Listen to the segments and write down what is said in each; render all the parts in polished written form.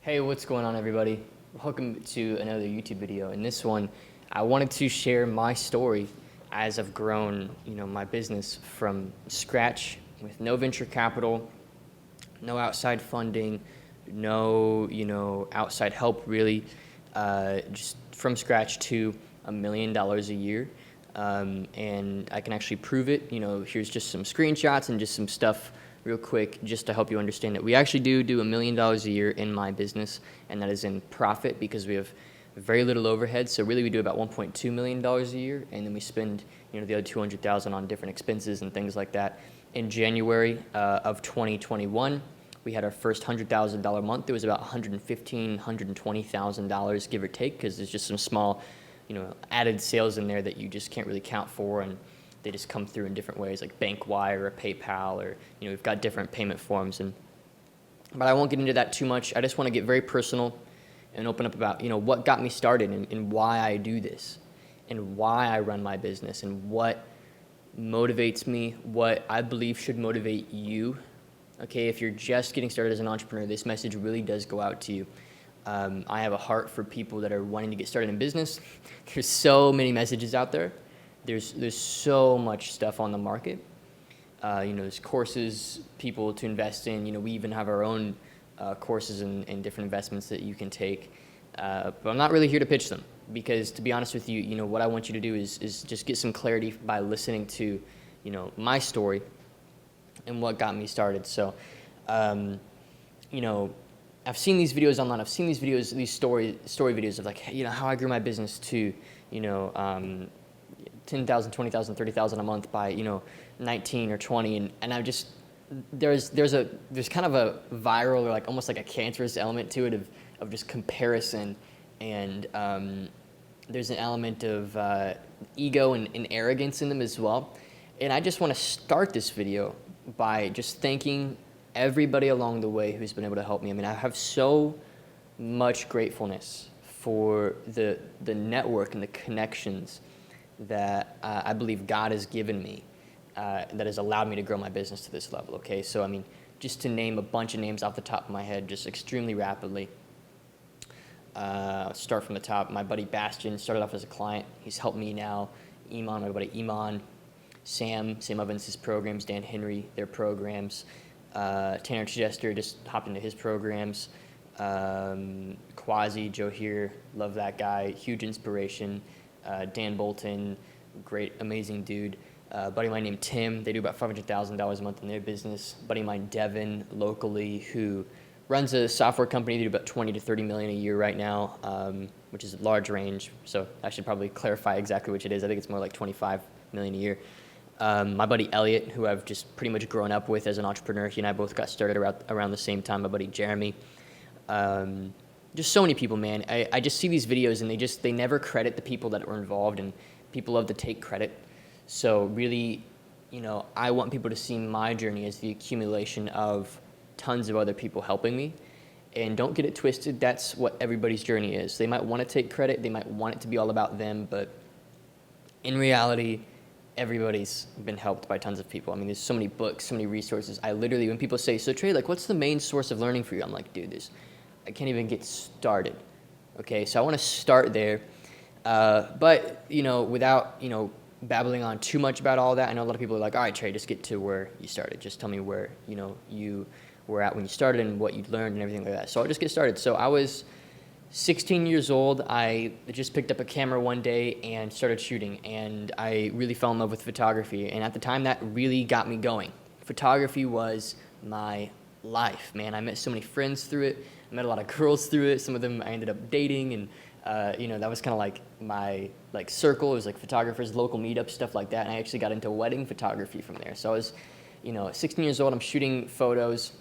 Hey, what's going on, everybody? Welcome to another YouTube video. In this one, I wanted to share my story as I've grown, my business from scratch with no venture capital, no outside funding, no, outside help really, just from scratch to $1 million a year. And I can actually prove it. Here's just some screenshots and just some stuff real quick just to help you understand that we actually do $1 million a year in my business, and that is in profit because we have very little overhead. So really we do about $1.2 million a year, and then we spend the other $200,000 on different expenses and things like that. In January of 2021, we had our first $100,000 month. It was about $115,000, $120,000 give or take, because there's just some small added sales in there that you just can't really count for, and they just come through in different ways, like bank wire or PayPal, or we've got different payment forms. But I won't get into that too much. I just want to get very personal and open up about what got me started and why I do this and why I run my business and what motivates me, what I believe should motivate you. Okay, if you're just getting started as an entrepreneur, this message really does go out to you. I have a heart for people that are wanting to get started in business. There's so many messages out there. There's so much stuff on the market. There's courses, people to invest in. We even have our own courses and different investments that you can take. But I'm not really here to pitch them because, to be honest with you, what I want you to do is just get some clarity by listening to, my story and what got me started. So, I've seen these videos online. I've seen these story videos of how I grew my business to, $10,000, $20,000, $30,000 a month by 19 or 20, and I just there's kind of a viral or almost like a cancerous element to it of just comparison, and there's an element of ego and arrogance in them as well. And I just want to start this video by just thanking everybody along the way who's been able to help me. I mean, I have so much gratefulness for the network and the connections that I believe God has given me that has allowed me to grow my business to this level, okay? So, I mean, just to name a bunch of names off the top of my head, just extremely rapidly. Start from the top. My buddy Bastian started off as a client. He's helped me now. My buddy Iman, Sam Evans, his programs, Dan Henry, their programs. Tanner Chester just hopped into his programs. Quasi, Joe here, love that guy, huge inspiration. Dan Bolton, great, amazing dude. Buddy of mine named Tim, they do about $500,000 a month in their business. Buddy of mine, Devin, locally, who runs a software company. They do about 20 to 30 million a year right now, which is a large range. So I should probably clarify exactly which it is. I think it's more like 25 million a year. My buddy Elliot, who I've just pretty much grown up with as an entrepreneur. He and I both got started around the same time. My buddy Jeremy. Just so many people, man. I just see these videos and they never credit the people that were involved, and people love to take credit. So really, I want people to see my journey as the accumulation of tons of other people helping me. And don't get it twisted, that's what everybody's journey is. They might want to take credit, they might want it to be all about them, but in reality, everybody's been helped by tons of people. I mean, there's so many books, so many resources. I literally, when people say, so Trey, what's the main source of learning for you? I'm like, dude, I can't even get started. Okay, so I want to start there, but without babbling on too much about all that. I know a lot of people are like, all right, Trey, just get to where you started. Just tell me where you were at when you started and what you learned and everything like that. So I'll just get started. So I was 16 years old. I just picked up a camera one day and started shooting, and I really fell in love with photography. And at the time, that really got me going. Photography was my life, man. I met so many friends through it. I met a lot of girls through it. Some of them I ended up dating, and that was kind of like my circle. It was like photographers, local meetups, stuff like that. And I actually got into wedding photography from there. So I was, 16 years old. I'm shooting photos.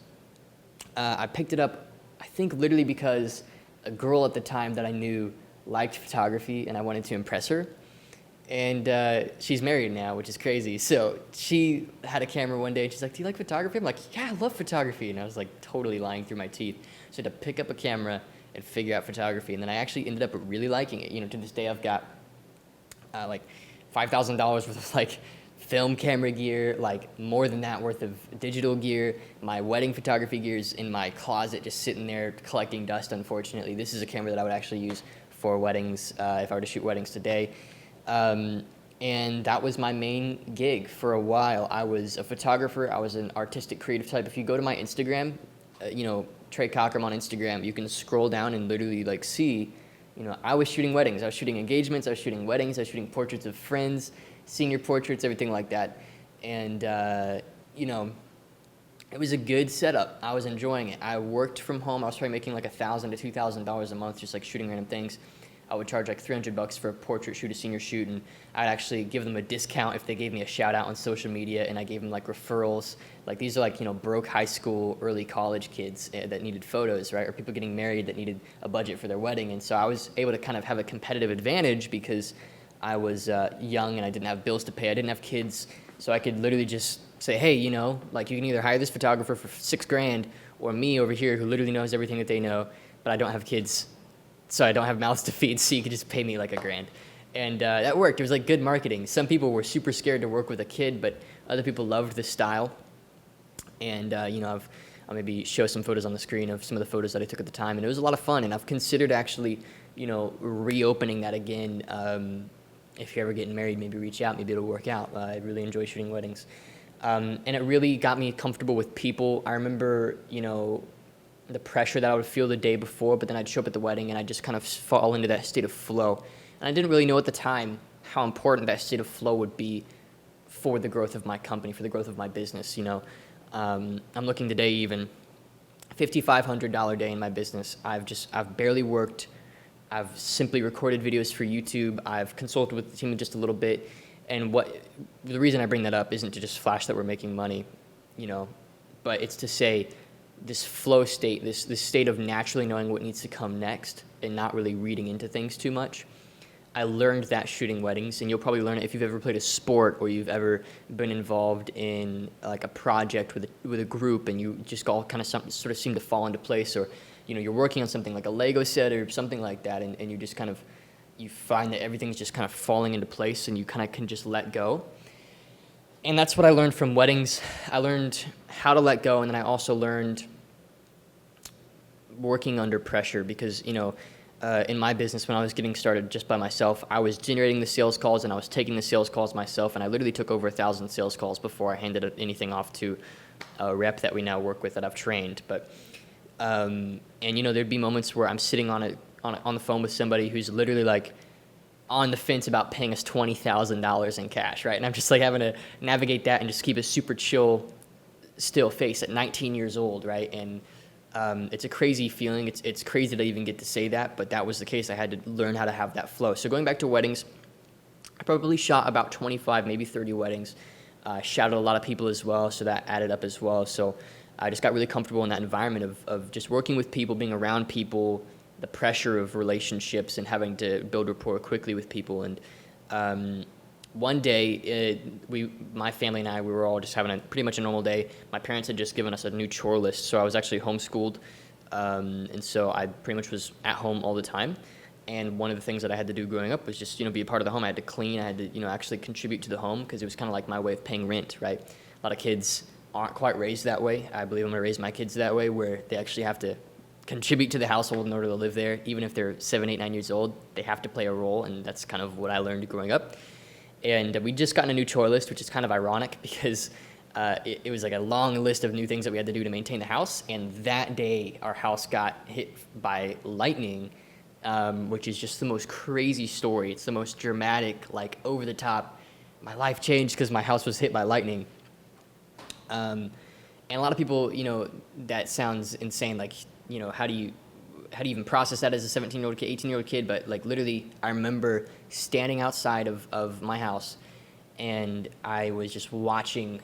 I picked it up, I think, literally because a girl at the time that I knew liked photography, and I wanted to impress her. And she's married now, which is crazy. So she had a camera one day, and she's like, do you like photography? I'm like, yeah, I love photography. And I was totally lying through my teeth. So I had to pick up a camera and figure out photography. And then I actually ended up really liking it. To this day, I've got $5,000 worth of film camera gear, like more than that worth of digital gear. My wedding photography gear is in my closet, just sitting there collecting dust, unfortunately. This is a camera that I would actually use for weddings if I were to shoot weddings today. And that was my main gig for a while. I was a photographer. I was an artistic creative type. If you go to my Instagram, Trey Cockrum on Instagram, you can scroll down and literally like see, I was shooting weddings. I was shooting engagements. I was shooting weddings. I was shooting portraits of friends, senior portraits, everything like that. And, it was a good setup. I was enjoying it. I worked from home. I was probably making like $1,000 to $2,000 a month just like shooting random things. I would charge like $300 for a portrait shoot, a senior shoot, and I'd actually give them a discount if they gave me a shout out on social media, and I gave them like referrals. Like these are like, broke high school, early college kids that needed photos, right? Or people getting married that needed a budget for their wedding. And so I was able to kind of have a competitive advantage because I was young and I didn't have bills to pay. I didn't have kids, so I could literally just say, hey, like you can either hire this photographer for $6,000 or me over here who literally knows everything that they know, but I don't have kids, so I don't have mouths to feed, so you could just pay me like $1,000. And that worked. It was like good marketing. Some people were super scared to work with a kid, but other people loved the style. And, I'll maybe show some photos on the screen of some of the photos that I took at the time, and it was a lot of fun. And I've considered actually, reopening that again. If you're ever getting married, maybe reach out. Maybe it'll work out. I really enjoy shooting weddings. And it really got me comfortable with people. I remember, the pressure that I would feel the day before, but then I'd show up at the wedding and I'd just kind of fall into that state of flow. And I didn't really know at the time how important that state of flow would be for the growth of my company, for the growth of my business. I'm looking today even, $5,500 day in my business. I've barely worked. I've simply recorded videos for YouTube. I've consulted with the team just a little bit. And the reason I bring that up isn't to just flash that we're making money, but it's to say this flow state, this state of naturally knowing what needs to come next and not really reading into things too much. I learned that shooting weddings, and you'll probably learn it if you've ever played a sport or you've ever been involved in like a project with a group, and you just all kind of sort of seem to fall into place, or you're working on something like a Lego set or something like that, and you just kind of you find that everything's just kind of falling into place, and you kind of can just let go. And that's what I learned from weddings. I learned how to let go, and then I also learned working under pressure because, in my business, when I was getting started just by myself, I was generating the sales calls and I was taking the sales calls myself, and I literally took over 1,000 sales calls before I handed anything off to a rep that we now work with that I've trained. But, there'd be moments where I'm sitting on the phone with somebody who's literally like on the fence about paying us $20,000 in cash, right? And I'm just like having to navigate that and just keep a super chill, still face at 19 years old, right? And it's a crazy feeling. It's crazy to even get to say that, but that was the case. I had to learn how to have that flow. So going back to weddings, I probably shot about 25, maybe 30 weddings. I shouted a lot of people as well, so that added up as well. So I just got really comfortable in that environment of just working with people, being around people, the pressure of relationships and having to build rapport quickly with people. And one day, my family and I, we were all just having pretty much a normal day. My parents had just given us a new chore list, so I was actually homeschooled, and so I pretty much was at home all the time. And one of the things that I had to do growing up was just, be a part of the home. I had to clean. I had to, actually contribute to the home because it was kind of like my way of paying rent, right? A lot of kids aren't quite raised that way. I believe I'm going to raise my kids that way, where they actually have to contribute to the household in order to live there. Even if they're 7, 8, 9 years old, they have to play a role, and that's kind of what I learned growing up. And we just gotten a new chore list, which is kind of ironic because it was like a long list of new things that we had to do to maintain the house. And that day, our house got hit by lightning, which is just the most crazy story. It's the most dramatic, like over the top. My life changed because my house was hit by lightning. And a lot of people, that sounds insane. Like, how do you even process that as a 17-year-old kid, 18-year-old kid? But like literally, I remember standing outside of my house, and I was just watching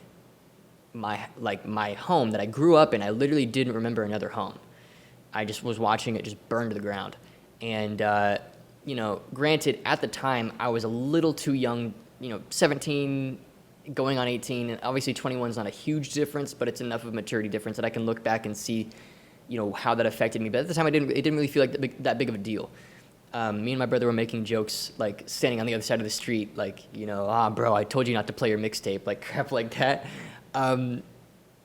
my home that I grew up in. I literally didn't remember another home. I just was watching it just burn to the ground. And granted, at the time I was a little too young, 17 going on 18, and obviously 21 is not a huge difference, but it's enough of a maturity difference that I can look back and see how that affected me. But at the time, it didn't really feel like that big of a deal. Me and my brother were making jokes, like standing on the other side of the street, like, bro, I told you not to play your mixtape, like crap like that. Um,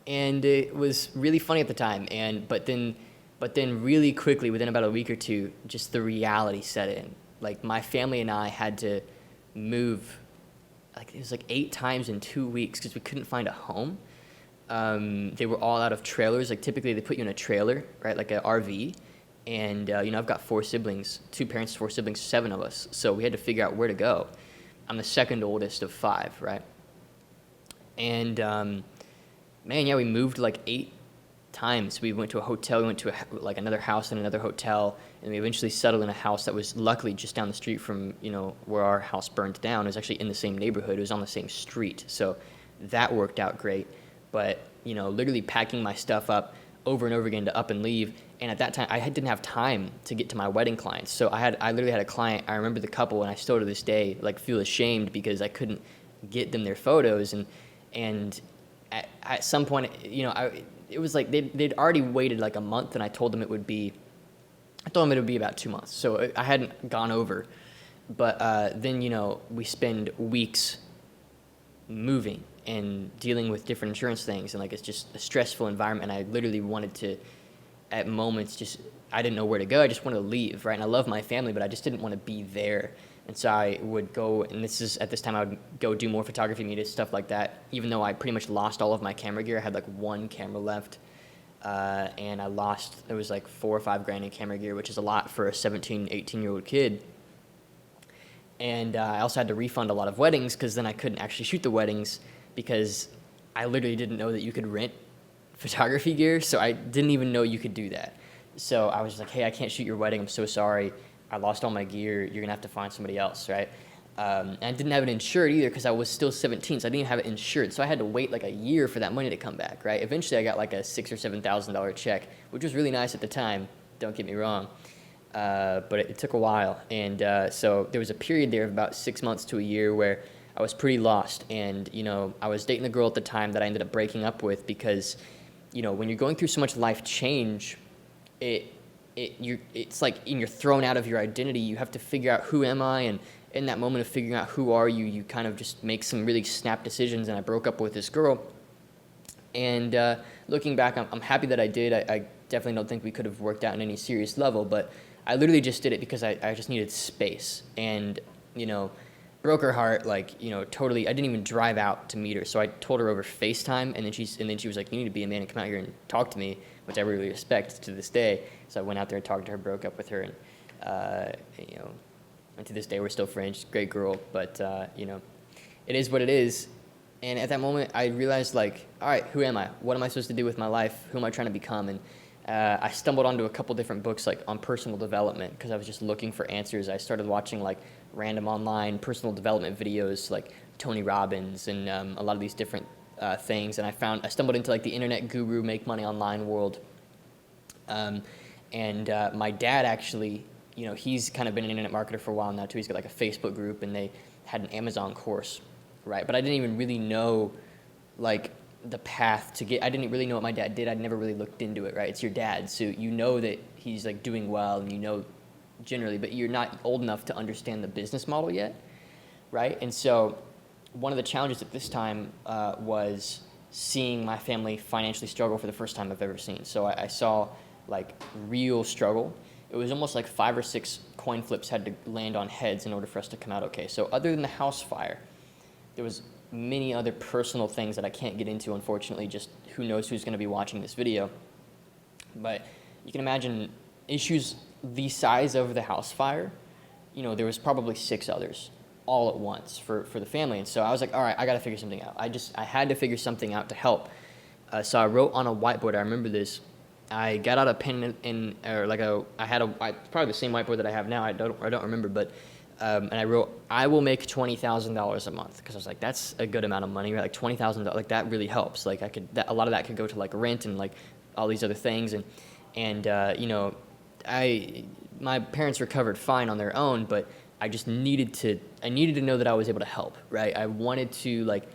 and it was really funny at the time. But then really quickly, within about a week or two, just the reality set in. Like my family and I had to move, like it was like 8 times in 2 weeks because we couldn't find a home. They were all out of trailers. Like typically they put you in a trailer, right, like an RV. And I've got 4 siblings, 2 parents, 4 siblings, 7 of us. So we had to figure out where to go. I'm the second oldest of 5, right? And man, yeah, we moved like 8 times. We went to a hotel, we went to like another house and another hotel, and we eventually settled in a house that was luckily just down the street from where our house burned down. It was actually in the same neighborhood. It was on the same street, so that worked out great. But literally packing my stuff up over and over again to up and leave. And at that time, I didn't have time to get to my wedding clients. So I literally had a client. I remember the couple, and I still to this day like feel ashamed because I couldn't get them their photos. And at some point, it was like they'd already waited like a month, and I told them it would be about 2 months. So I hadn't gone over. But then we spend weeks moving and dealing with different insurance things, and like it's just a stressful environment. And I literally wanted to, at moments, I didn't know where to go. I just wanted to leave, right? And I love my family, but I just didn't want to be there. And so I would go, and at this time I would go do more photography media, stuff like that. Even though I pretty much lost all of my camera gear, I had like 1 camera left, and it was like $4 or $5 grand in camera gear, which is a lot for a 17, 18-year-old kid. And I also had to refund a lot of weddings because then I couldn't actually shoot the weddings because I literally didn't know that you could rent photography gear, so I didn't even know you could do that. So I was just like, hey, I can't shoot your wedding. I'm so sorry. I lost all my gear. You're going to have to find somebody else, right? And I didn't have it insured either because I was still 17, so I didn't even have it insured. So I had to wait like a year for that money to come back, right? Eventually I got like a $6,000 or $7,000 check, which was really nice at the time, don't get me wrong. But it took a while. And so there was a period there of about 6 months to a year where I was pretty lost. And, I was dating a girl at the time that I ended up breaking up with because, when you're going through so much life change, it's like you're thrown out of your identity. You have to figure out who am I, and in that moment of figuring out who are you, you kind of just make some really snap decisions. And I broke up with this girl. And looking back, I'm happy that I did. I definitely don't think we could have worked out on any serious level, but I literally just did it because I just needed space. And broke her heart, like, totally. I didn't even drive out to meet her. So I told her over FaceTime, and then she was like, you need to be a man and come out here and talk to me, which I really respect to this day. So I went out there and talked to her, broke up with her, and, and to this day we're still friends. Great girl, but, it is what it is. And at that moment I realized, like, all right, who am I? What am I supposed to do with my life? Who am I trying to become? And I stumbled onto a couple different books, like, on personal development because I was just looking for answers. I started watching, like, random online personal development videos, like Tony Robbins and a lot of these different things. And I stumbled into, like, the internet guru, make money online world. And my dad actually, he's kind of been an internet marketer for a while now too. He's got, like, a Facebook group, and they had an Amazon course, right? But I didn't even really know, like, the path to get. I didn't really know what my dad did. I'd never really looked into it, right? It's your dad, so that he's, like, doing well, and generally, but you're not old enough to understand the business model yet, right? And so one of the challenges at this time was seeing my family financially struggle for the first time I've ever seen. So I saw, like, real struggle. It was almost like 5 or 6 coin flips had to land on heads in order for us to come out okay. So other than the house fire, there was many other personal things that I can't get into, unfortunately. Just who knows who's going to be watching this video. But you can imagine issues the size of the house fire. There was probably 6 others all at once for the family. And so I was like, all right, I got to figure something out. I had to figure something out to help. So I wrote on a whiteboard. I remember this. I got out a pen I had probably the same whiteboard that I have now. I don't remember, but and I wrote, I will make $20,000 a month, because I was like, that's a good amount of money, right? Like $20,000, like that really helps. Like a lot of that could go to, like, rent and, like, all these other things, and my parents recovered fine on their own, but I just needed to know that I was able to help, right? I wanted to, like,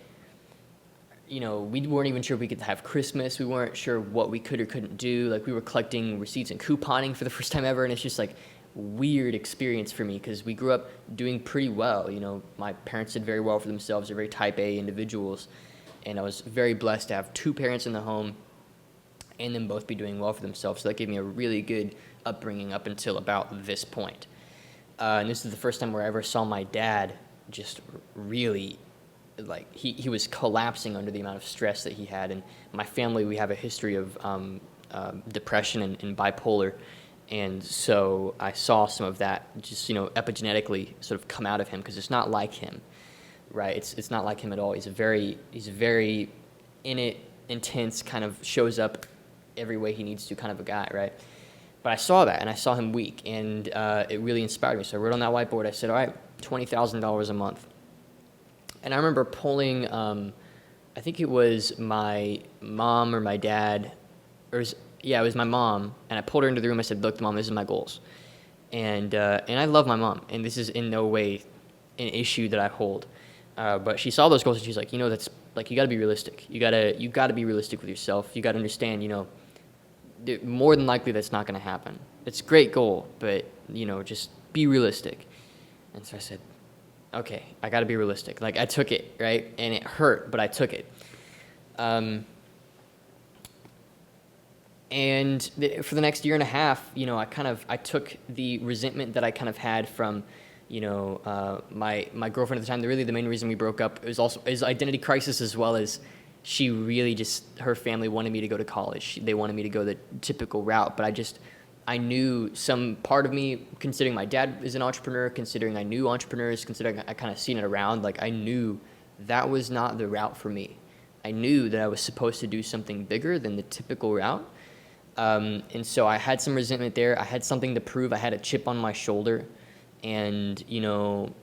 we weren't even sure if we could have Christmas. We weren't sure what we could or couldn't do. Like, we were collecting receipts and couponing for the first time ever, and it's just like, weird experience for me because we grew up doing pretty well. You know, my parents did very well for themselves. They're very type A individuals. And I was very blessed to have two parents in the home and them both be doing well for themselves. So that gave me a really good upbringing up until about this point. And this is the first time where I ever saw my dad just really, like, he was collapsing under the amount of stress that he had. And my family, we have a history of depression and bipolar. And so I saw some of that just, epigenetically sort of come out of him because it's not like him, right? It's not like him at all. He's very in it, intense, kind of shows up every way he needs to kind of a guy, right? But I saw that, and I saw him weak, and it really inspired me. So I wrote on that whiteboard, I said, all right, $20,000 a month. And I remember pulling, I think it was my mom or my dad, it was my mom, and I pulled her into the room. I said, look, Mom, this is my goals. And I love my mom, and this is in no way an issue that I hold. But she saw those goals, and she's like, that's, like, you got to be realistic. You got to be realistic with yourself. You got to understand, more than likely that's not going to happen. It's a great goal, but, just be realistic. And so I said, okay, I got to be realistic. Like, I took it, right? And it hurt, but I took it. And for the next year and a half, I took the resentment that I kind of had from, my girlfriend at the time. Really, the main reason we broke up is identity crisis, as well as she really her family wanted me to go to college. They wanted me to go the typical route, but I knew some part of me, considering my dad is an entrepreneur, considering I knew entrepreneurs, considering I kind of seen it around, like, I knew that was not the route for me. I knew that I was supposed to do something bigger than the typical route. And so I had some resentment there. I had something to prove. I had a chip on my shoulder. And,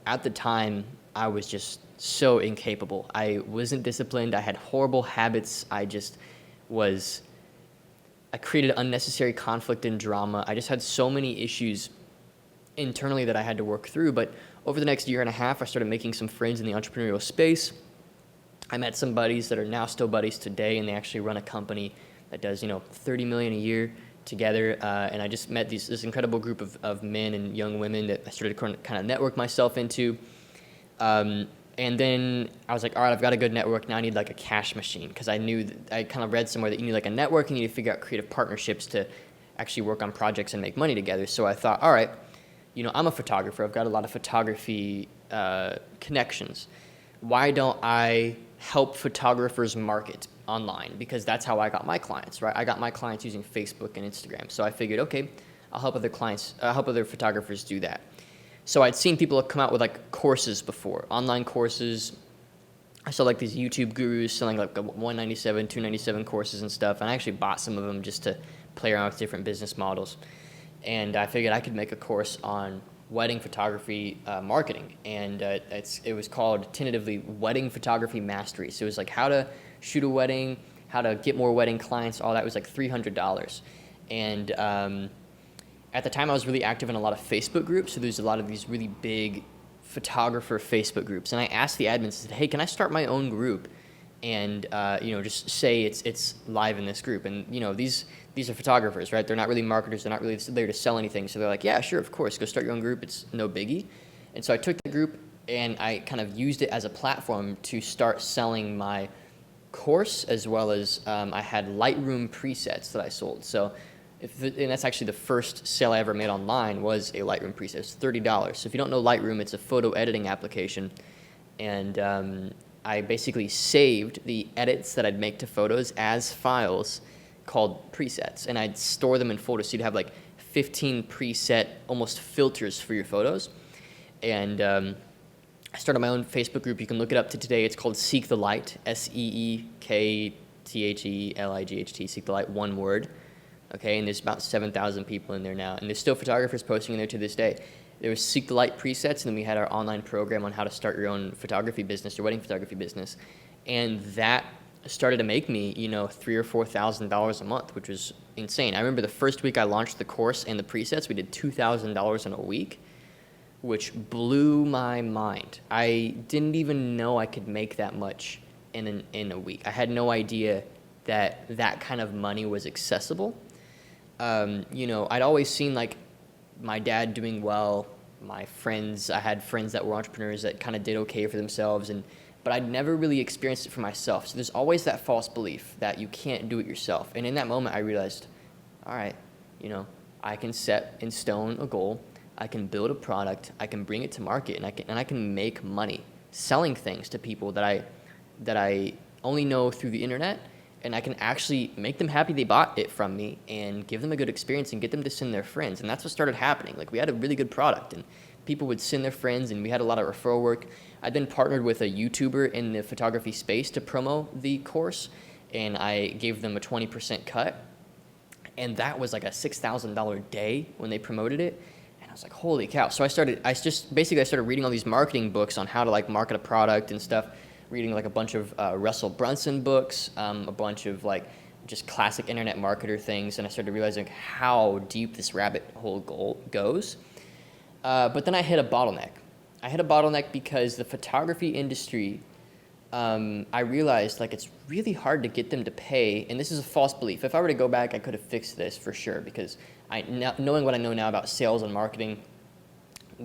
at the time, I was just so incapable. I wasn't disciplined. I had horrible habits. I created unnecessary conflict and drama. I just had so many issues internally that I had to work through. But over the next year and a half, I started making some friends in the entrepreneurial space. I met some buddies that are now still buddies today, and they actually run a company that does, $30 million a year together. And I just met this incredible group of men and young women that I started to kind of network myself into. And then I was like, all right, I've got a good network. Now I need like a cash machine, because I knew that I kind of read somewhere that you need like a network and you need to figure out creative partnerships to actually work on projects and make money together. So I thought, all right, I'm a photographer. I've got a lot of photography connections. Why don't I help photographers market online? Because that's how I got my clients, right? I got my clients using Facebook and Instagram. So I figured, okay, I'll help other photographers do that. So I'd seen people come out with like courses before, online courses. I saw like these YouTube gurus selling like $197, $297 courses and stuff. And I actually bought some of them just to play around with different business models. And I figured I could make a course on wedding photography marketing. And it was called tentatively Wedding Photography Mastery. So it was like how to shoot a wedding, how to get more wedding clients, all that. Was like $300. And at the time, I was really active in a lot of Facebook groups, so there's a lot of these really big photographer Facebook groups. And I asked the admins, I said, hey, can I start my own group and just say it's live in this group? And these are photographers, right? They're not really marketers. They're not really there to sell anything. So they're like, yeah, sure, of course, go start your own group. It's no biggie. And so I took the group and I kind of used it as a platform to start selling my course, as well as I had Lightroom presets that I sold. So. And that's actually the first sale I ever made online, was a Lightroom preset. It's $30. So if you don't know Lightroom, it's a photo editing application. And I basically saved the edits that I'd make to photos as files called presets. And I'd store them in folders. So you'd have like 15 preset almost filters for your photos. And I started my own Facebook group. You can look it up to today. It's called Seek the Light, SeekTheLight, Seek the Light, one word. Okay, and there's about 7,000 people in there now. And there's still photographers posting in there to this day. There was Seek the Light presets, and then we had our online program on how to start your own photography business, your wedding photography business. And that started to make me, $3,000 or $4,000 a month, which was insane. I remember the first week I launched the course and the presets, we did $2,000 in a week, which blew my mind. I didn't even know I could make that much in a week. I had no idea that kind of money was accessible. I'd always seen like my dad doing well, my friends, I had friends that were entrepreneurs that kind of did okay for themselves, but I'd never really experienced it for myself. So there's always that false belief that you can't do it yourself. And in that moment, I realized, all right, I can set in stone a goal, I can build a product, I can bring it to market, and I can make money selling things to people that I only know through the internet, and I can actually make them happy they bought it from me and give them a good experience and get them to send their friends. And that's what started happening. Like, we had a really good product, and people would send their friends, and we had a lot of referral work. I then partnered with a YouTuber in the photography space to promo the course, and I gave them a 20% cut. And that was like a $6,000 day when they promoted it. And I was like, holy cow. So I started reading all these marketing books on how to like market a product and stuff, reading like a bunch of Russell Brunson books, a bunch of like just classic internet marketer things. And I started realizing how deep this rabbit hole goes. But then I hit a bottleneck. Because the photography industry, I realized like it's really hard to get them to pay, and this is a false belief. If I were to go back, I could have fixed this for sure, because knowing what I know now about sales and marketing,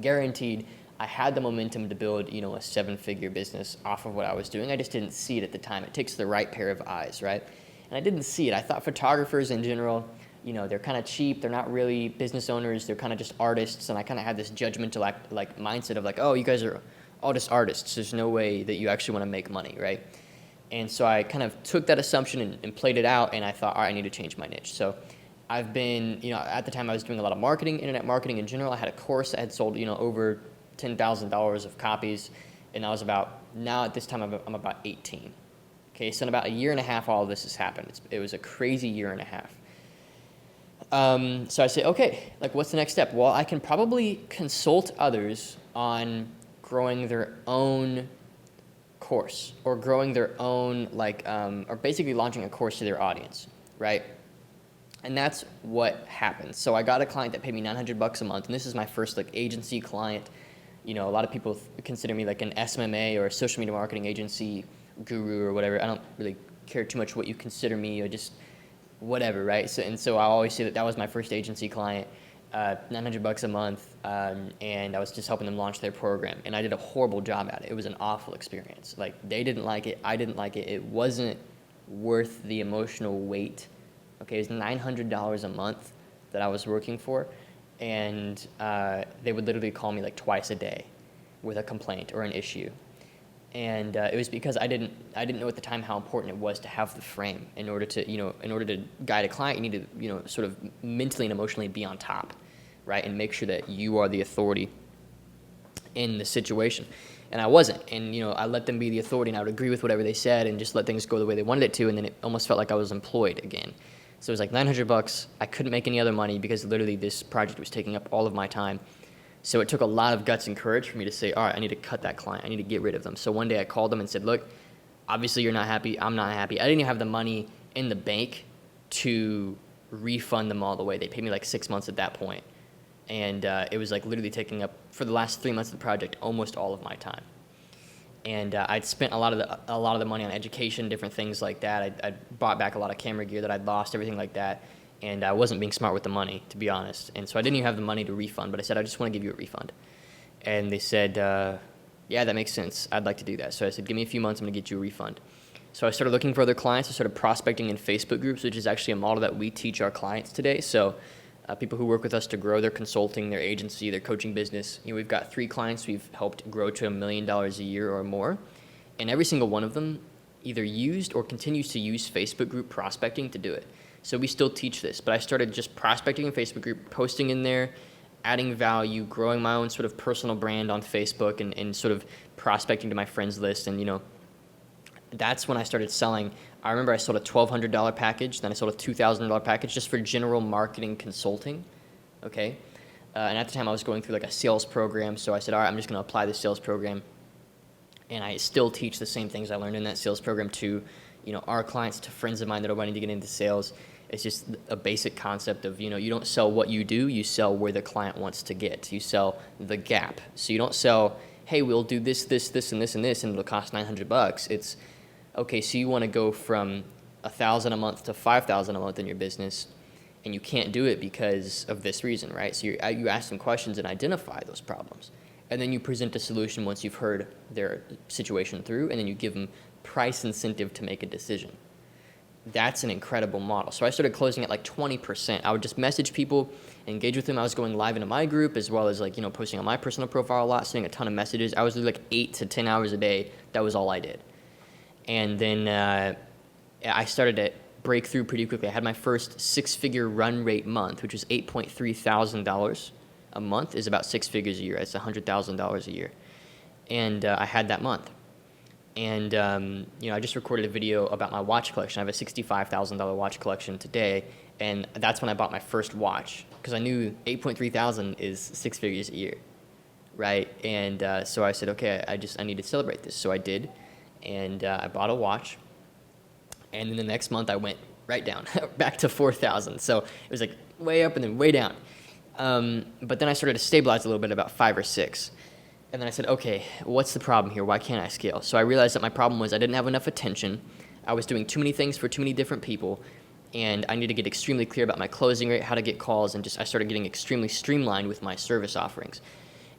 guaranteed I had the momentum to build, a 7-figure business off of what I was doing. I just didn't see it at the time. It takes the right pair of eyes, right? And I didn't see it. I thought photographers in general, they're kind of cheap. They're not really business owners. They're kind of just artists. And I kind of had this judgmental like mindset of like, oh, you guys are all just artists. There's no way that you actually want to make money, right? And so I kind of took that assumption and played it out, and I thought, all right, I need to change my niche. So I've been, at the time I was doing a lot of marketing, internet marketing in general. I had a course that had sold, over $10,000 of copies, and now at this time I'm about 18. Okay, so in about a year and a half, all of this has happened. It was a crazy year and a half. So I say, okay, like what's the next step? Well, I can probably consult others on growing their own course, or growing their own, or basically launching a course to their audience, right? And that's what happened. So I got a client that paid me $900 a month, and this is my first agency client. A lot of people consider me like an SMMA or a social media marketing agency guru or whatever. I don't really care too much what you consider me, or just whatever, right? So I always say that was my first agency client. $900 a month, and I was just helping them launch their program, and I did a horrible job at it. It was an awful experience. Like, they didn't like it, I didn't like it. It wasn't worth the emotional weight. Okay, it was $900 a month that I was working for, and they would literally call me like twice a day with a complaint or an issue. And it was because I didn't know at the time how important it was to have the frame in order to guide a client. You need to, sort of mentally and emotionally be on top, right? And make sure that you are the authority in the situation. And I wasn't. And, I let them be the authority, and I would agree with whatever they said and just let things go the way they wanted it to. And then it almost felt like I was employed again. So it was like $900. I couldn't make any other money because literally this project was taking up all of my time. So it took a lot of guts and courage for me to say, all right, I need to cut that client. I need to get rid of them. So one day I called them and said, look, obviously you're not happy. I'm not happy. I didn't even have the money in the bank to refund them all the way. They paid me like 6 months at that point. And it was like literally taking up, for the last 3 months of the project, almost all of my time. And I'd spent a lot of the money on education, different things like that. I'd bought back a lot of camera gear that I'd lost, everything like that. And I wasn't being smart with the money, to be honest. And so I didn't even have the money to refund, but I said, I just want to give you a refund. And they said, yeah, that makes sense. I'd like to do that. So I said, give me a few months, I'm going to get you a refund. So I started looking for other clients. I started prospecting in Facebook groups, which is actually a model that we teach our clients today. So people who work with us to grow their consulting, their agency, their coaching business. We've got 3 clients we've helped grow to $1 million a year or more. And every single one of them either used or continues to use Facebook group prospecting to do it. So we still teach this, but I started just prospecting in Facebook group, posting in there, adding value, growing my own sort of personal brand on Facebook, and sort of prospecting to my friends list. And, that's when I started selling. I remember I sold a $1,200 package, then I sold a $2,000 package just for general marketing consulting, okay? And at the time I was going through like a sales program, so I said, all right, I'm just going to apply this sales program. And I still teach the same things I learned in that sales program to our clients, to friends of mine that are wanting to get into sales. It's just a basic concept of, you don't sell what you do, you sell where the client wants to get. You sell the gap. So you don't sell, hey, we'll do this, and this, and this, and it'll cost $900. It's, okay, so you want to go from $1,000 a month to $5,000 a month in your business, And you can't do it because of this reason, right? So you ask them questions and identify those problems. And then you present a solution once you've heard their situation through, and then you give them price incentive to make a decision. That's an incredible model. So I started closing at like 20%. I would just message people, engage with them. I was going live into my group as well as posting on my personal profile a lot, sending a ton of messages. I was doing like 8 to 10 hours a day. That was all I did. And then I started to break through pretty quickly. I had my first 6-figure run rate month, which was $8.3 thousand a month. Is about 6 figures a year. It's $100,000 a year. And I had that month. And, I just recorded a video about my watch collection. I have a $65,000 watch collection today, and that's when I bought my first watch, because I knew 8.3 thousand is 6 figures a year, right? And so I said, okay, I need to celebrate this. So I did, and I bought a watch, and then the next month I went right down, back to 4,000. So it was like way up and then way down. But then I started to stabilize a little bit, about 5 or 6. And then I said, okay, what's the problem here? Why can't I scale? So I realized that my problem was I didn't have enough attention. I was doing too many things for too many different people. And I need to get extremely clear about my closing rate, how to get calls, and I started getting extremely streamlined with my service offerings.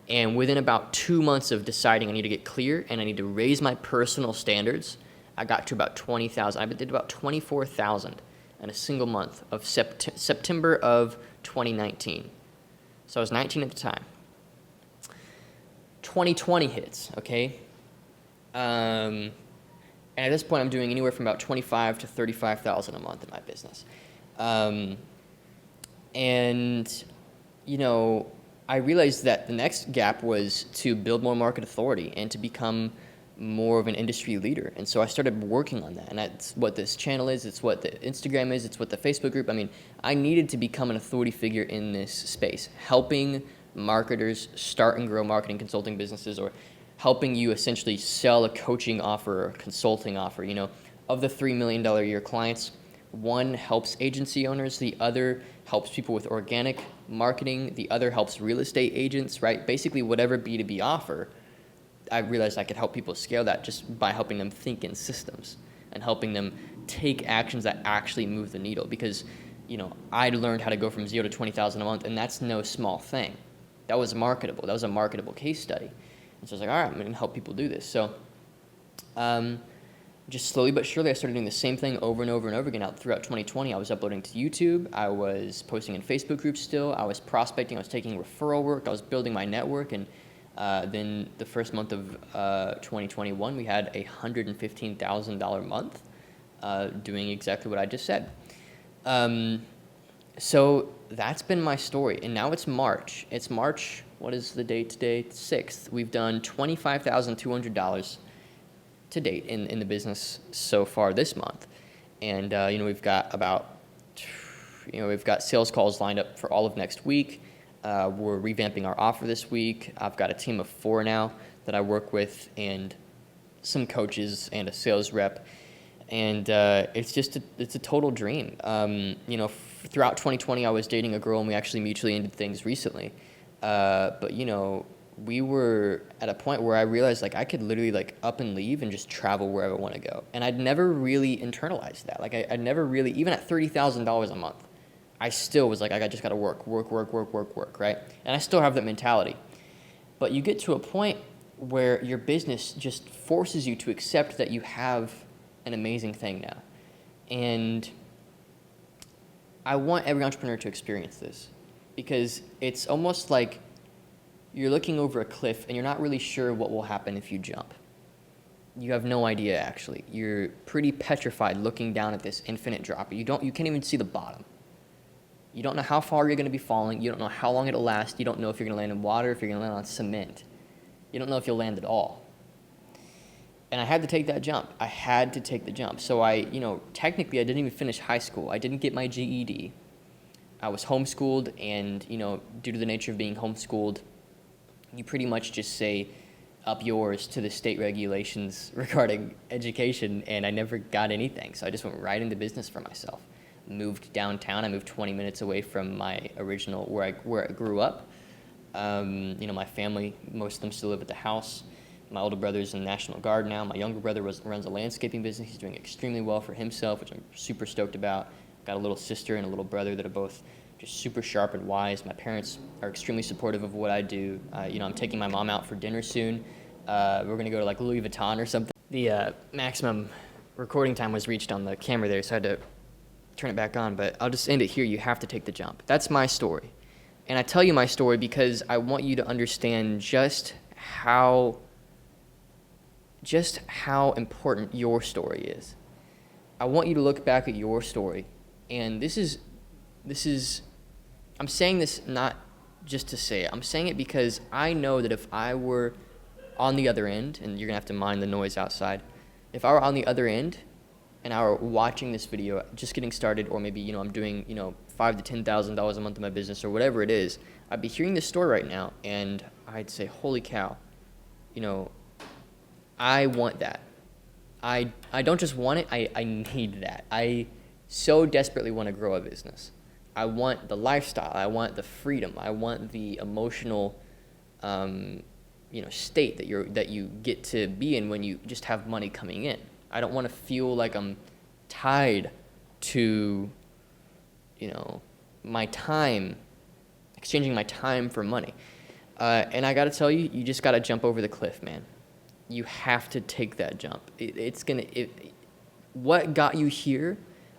And within about 2 months of deciding I need to get clear and I need to raise my personal standards, I got to about 20,000. I did about 24,000 in a single month of September of 2019. So I was 19 at the time. 2020 hits, okay? And at this point, I'm doing anywhere from about 25 to 35,000 a month in my business. I realized that the next gap was to build more market authority and to become more of an industry leader. And so I started working on that. And that's what this channel is. It's what the Instagram is. It's what the Facebook group. I needed to become an authority figure in this space, helping marketers start and grow marketing consulting businesses, or helping you essentially sell a coaching offer or a consulting offer. Of the $3 million a year clients, one helps agency owners, the other helps people with organic marketing, the other helps real estate agents, right? Basically, whatever B2B offer, I realized I could help people scale that just by helping them think in systems and helping them take actions that actually move the needle. Because, I learned how to go from 0 to 20,000 a month, and that's no small thing. That was marketable. That was a marketable case study. And so I was like, all right, I'm going to help people do this. So just slowly but surely, I started doing the same thing over and over and over again. Throughout 2020, I was uploading to YouTube. I was posting in Facebook groups still. I was prospecting. I was taking referral work. I was building my network. And then the first month of 2021, we had a $115,000 month doing exactly what I just said. So that's been my story. And now it's March. It's March. What is the date today? 6th. We've done $25,200 to date in the business so far this month. And, we've got we've got sales calls lined up for all of next week. We're revamping our offer this week. I've got a team of 4 now that I work with, and some coaches and a sales rep. And it's a total dream. Throughout 2020, I was dating a girl, and we actually mutually ended things recently. But we were at a point where I realized I could literally up and leave and just travel wherever I want to go. And I'd never really internalized that. I'd never really, even at $30,000 a month, I still was I just got to work, right? And I still have that mentality. But you get to a point where your business just forces you to accept that you have an amazing thing now. And I want every entrepreneur to experience this, because it's almost like you're looking over a cliff and you're not really sure what will happen if you jump. You have no idea, actually. You're pretty petrified looking down at this infinite drop. You can't even see the bottom. You don't know how far you're going to be falling. You don't know how long it'll last. You don't know if you're going to land in water, if you're going to land on cement. You don't know if you'll land at all. And I had to take that jump. I had to take the jump. So technically I didn't even finish high school. I didn't get my GED. I was homeschooled, and, due to the nature of being homeschooled, you pretty much just say up yours to the state regulations regarding education, and I never got anything. So I just went right into business for myself. Moved downtown. I moved 20 minutes away from my original, where I grew up. My family, most of them still live at the house. My older brother's in the National Guard now. My younger brother runs a landscaping business. He's doing extremely well for himself, which I'm super stoked about. Got a little sister and a little brother that are both just super sharp and wise. My parents are extremely supportive of what I do. I'm taking my mom out for dinner soon. We're going to go to like Louis Vuitton or something. The maximum recording time was reached on the camera there, so I had to turn it back on, but I'll just end it here. You have to take the jump. That's my story. And I tell you my story because I want you to understand just how important your story is. I want you to look back at your story, and this is I'm saying this not just to say it. I'm saying it because I know that if I were on the other end, and you're gonna have to mind the noise outside, if I were on the other end and I were watching this video, just getting started, or maybe I'm doing $5,000 to $10,000 a month in my business or whatever it is, I'd be hearing this story right now, and I'd say, holy cow, I want that. I don't just want it, I need that. I so desperately want to grow a business. I want the lifestyle, I want the freedom, I want the emotional state that you get to be in when you just have money coming in. I don't want to feel like I'm tied to my time, exchanging my time for money. And I got to tell you, you just got to jump over the cliff, man. You have to take that jump. What got you here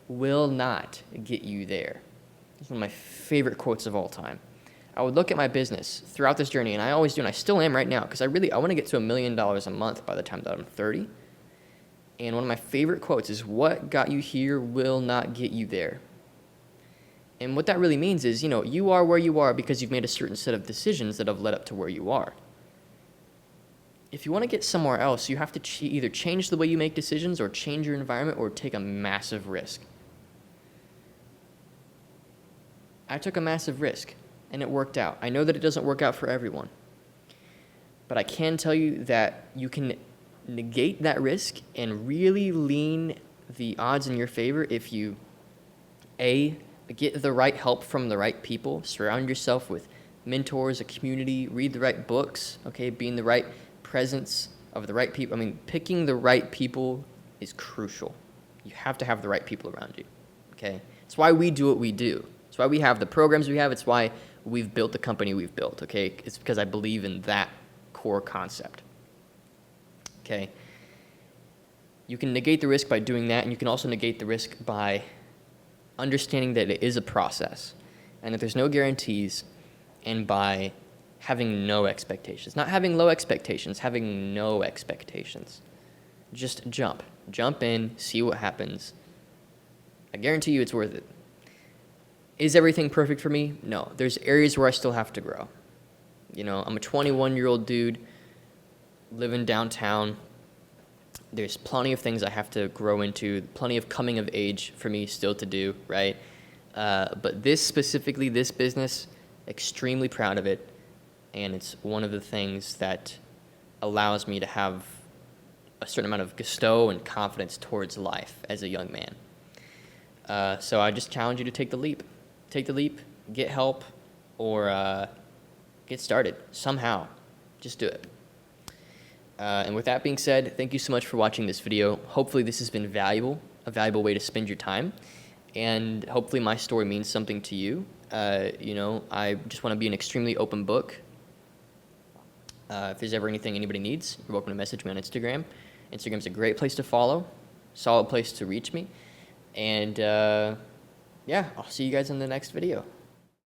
will not get you there. It's one of my favorite quotes of all time. I would look at my business throughout this journey, and I always do, and I still am right now, because I want to get to $1 million a month by the time that I'm 30. And one of my favorite quotes is, what got you here will not get you there. And what that really means is, you are where you are because you've made a certain set of decisions that have led up to where you are. If you want to get somewhere else, you have to either change the way you make decisions or change your environment or take a massive risk. I took a massive risk, and it worked out. I know that it doesn't work out for everyone, but I can tell you that you can negate that risk and really lean the odds in your favor if you, A, get the right help from the right people, surround yourself with mentors, a community, read the right books, okay, be in the right presence of the right people. Picking the right people is crucial. You have to have the right people around you, okay? It's why we do what we do. It's why we have the programs we have. It's why we've built the company we've built, okay? It's because I believe in that core concept, okay? You can negate the risk by doing that, and you can also negate the risk by understanding that it is a process and that there's no guarantees, and by having no expectations. Not having low expectations, having no expectations. Just jump. Jump in, see what happens. I guarantee you it's worth it. Is everything perfect for me? No. There's areas where I still have to grow. I'm a 21-year-old dude living downtown. There's plenty of things I have to grow into, plenty of coming of age for me still to do, right? But this business, extremely proud of it, and it's one of the things that allows me to have a certain amount of gusto and confidence towards life as a young man. So I just challenge you to take the leap. Take the leap, get help, or get started somehow. Just do it. And with that being said, thank you so much for watching this video. Hopefully this has been valuable, a valuable way to spend your time, and hopefully my story means something to you. I just want to be an extremely open book. If there's ever anything anybody needs, you're welcome to message me on Instagram. Instagram's a great place to follow, solid place to reach me, and I'll see you guys in the next video.